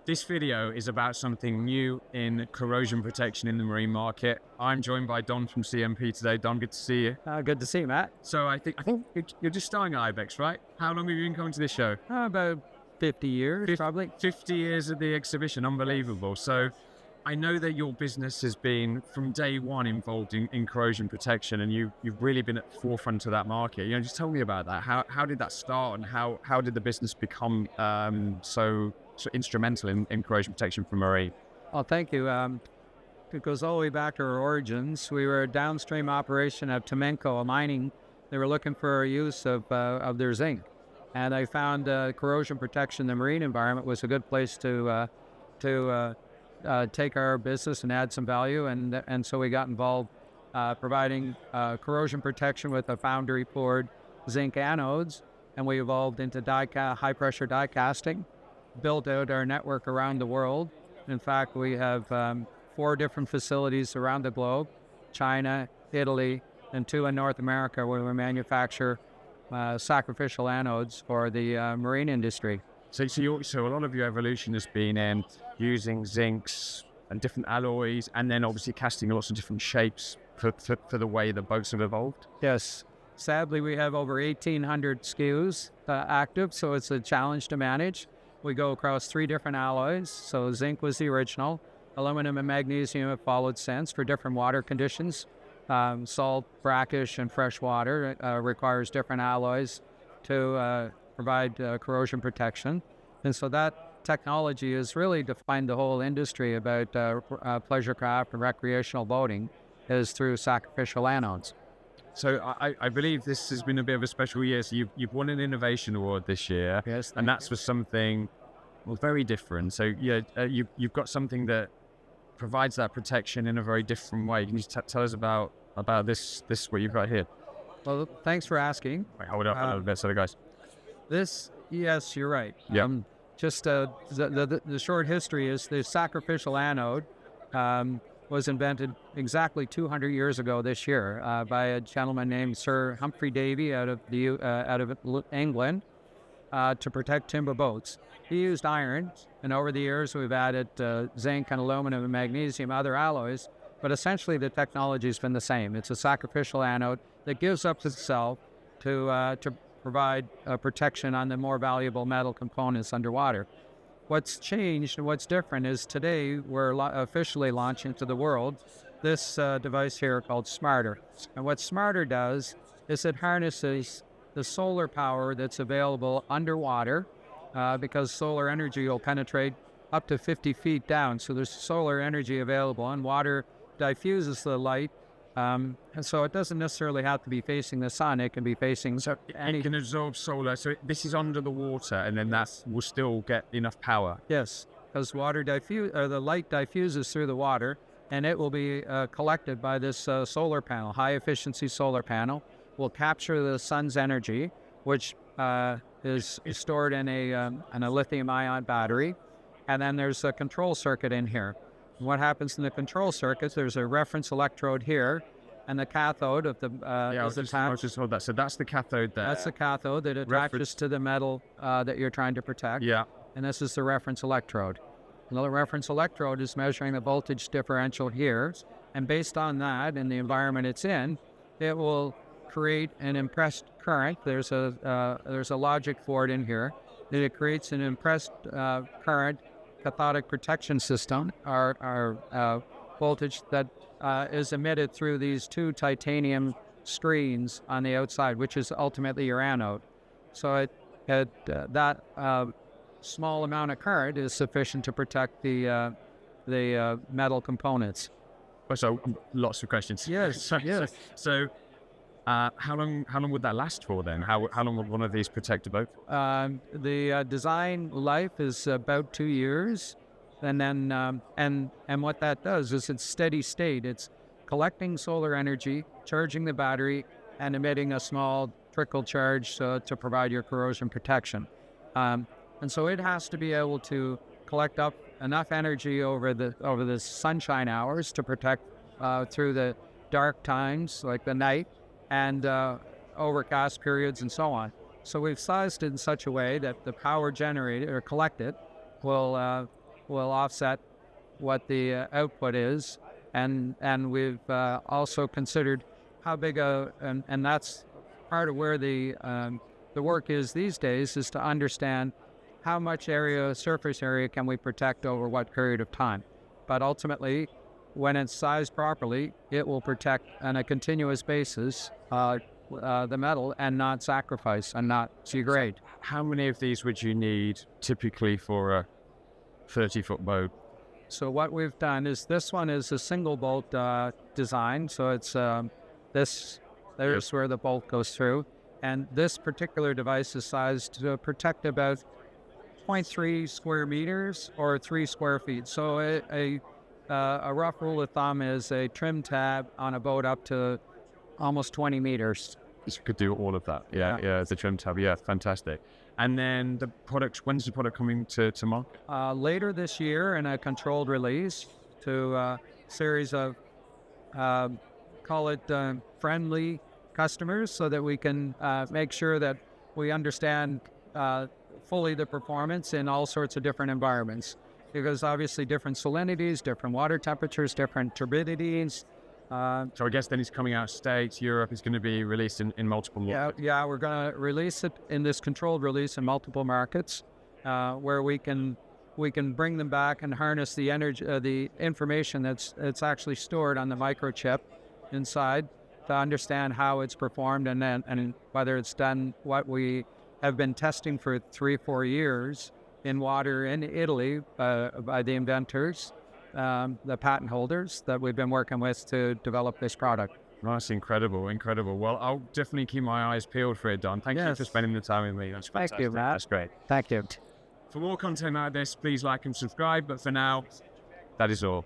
This video is about something new in corrosion protection in the marine market. I'm joined by Don from CMP today. Don, good to see you. Good to see you, Matt. So I think you're just starting at IBEX, right? How long have you been coming to this show? About 50 years, probably. 50 years of the exhibition, unbelievable. So I know that your business has been from day one involved in corrosion protection, and you've really been at the forefront of that market. Just tell me about that. How did that start, and how did the business become so instrumental in corrosion protection for marine? Well, thank you. It goes all the way back to our origins. We were a downstream operation of Temenko, a mining. They were looking for use of their zinc, and I found corrosion protection in the marine environment was a good place to take our business and add some value, and so we got involved providing corrosion protection with a foundry poured zinc anodes, and we evolved into high pressure die casting, built out our network around the world. In fact, we have 4 different facilities around the globe: China, Italy, and 2 in North America, where we manufacture sacrificial anodes for the marine industry. So a lot of your evolution has been in using zincs and different alloys, and then obviously casting lots of different shapes for the way the boats have evolved. Yes. Sadly, we have over 1,800 SKUs active, so it's a challenge to manage. We go across 3 different alloys. So zinc was the original. Aluminum and magnesium have followed since for different water conditions. Salt, brackish, and fresh water requires different alloys to provide corrosion protection. And so that technology has really defined the whole industry about pleasure craft and recreational boating, is through sacrificial anodes. So I believe this has been a bit of a special year. So you've won an innovation award this year. Yes, and that's for something very different. So you've got something that provides that protection in a very different way. Can you tell us about this what you've got here? Well, thanks for asking. Wait, hold it up a little bit so the guys. Yes, you're right. Yeah. Just the short history is the sacrificial anode was invented exactly 200 years ago this year by a gentleman named Sir Humphrey Davy out of England to protect timber boats. He used iron, and over the years we've added zinc and aluminum and magnesium, other alloys, but essentially the technology has been the same. It's a sacrificial anode that gives up itself to provide protection on the more valuable metal components underwater. What's changed and what's different is today we're officially launching to the world this device here called Smarter. And what Smarter does is it harnesses the solar power that's available underwater because solar energy will penetrate up to 50 feet down. So there's solar energy available, and water diffuses the light. And so it doesn't necessarily have to be facing the sun. It can be facing any. It can absorb solar. So this is under the water, and then that will still get enough power. Yes, because the light diffuses through the water, and it will be collected by this solar panel, high efficiency solar panel. Will capture the sun's energy, which is stored in a lithium-ion battery, and then there's a control circuit in here. What happens in the control circuit, there's a reference electrode here, and the cathode of the I was just told that. So that's the cathode there. That's the cathode that attaches to the metal that you're trying to protect. Yeah. And this is the reference electrode. Another reference electrode is measuring the voltage differential here, and based on that and the environment it's in, it will create an impressed current. There's a logic for it in here. That it creates an impressed current cathodic protection system, our voltage that is emitted through these 2 titanium screens on the outside, which is ultimately your anode. So that small amount of current is sufficient to protect the metal components. So lots of questions. Yes. Yes. So how long would that last for then? How long would one of these protect a boat? The design life is about 2 years, and then and what that does is it's steady state. It's collecting solar energy, charging the battery, and emitting a small trickle charge to provide your corrosion protection. And so it has to be able to collect up enough energy over the sunshine hours to protect through the dark times like the night, and overcast periods and so on. So we've sized it in such a way that the power generated or collected will will offset what the output is, and we've also considered how big and that's part of where the work is these days, is to understand how much surface area can we protect over what period of time. But ultimately, when it's sized properly, it will protect on a continuous basis the metal and not sacrifice and not degrade. How many of these would you need typically for a 30-foot boat? So what we've done is, this one is a single bolt design. So it's there's where the bolt goes through. And this particular device is sized to protect about 0.3 square meters or 3 square feet. So a rough rule of thumb is a trim tab on a boat up to almost 20 meters. You could do all of that. Yeah, the trim tab. Yeah, fantastic. And then the product, when's the product coming to market? Later this year in a controlled release to a series of, call it friendly customers, so that we can make sure that we understand fully the performance in all sorts of different environments. Because obviously different salinities, different water temperatures, different turbidities. So I guess then it's coming out of States, Europe. It's going to be released in multiple markets. Yeah, we're going to release it in this controlled release in multiple markets, where we can bring them back and harness the energy, the information that's actually stored on the microchip inside, to understand how it's performed, and whether it's done what we have been testing for 3-4 years in water in Italy by the inventors, the patent holders that we've been working with to develop this product. That's incredible. Well, I'll definitely keep my eyes peeled for it, Don. Thank you for spending the time with me. That's fantastic. Thank you, Matt. That's great. Thank you. For more content like this, please like and subscribe. But for now, that is all.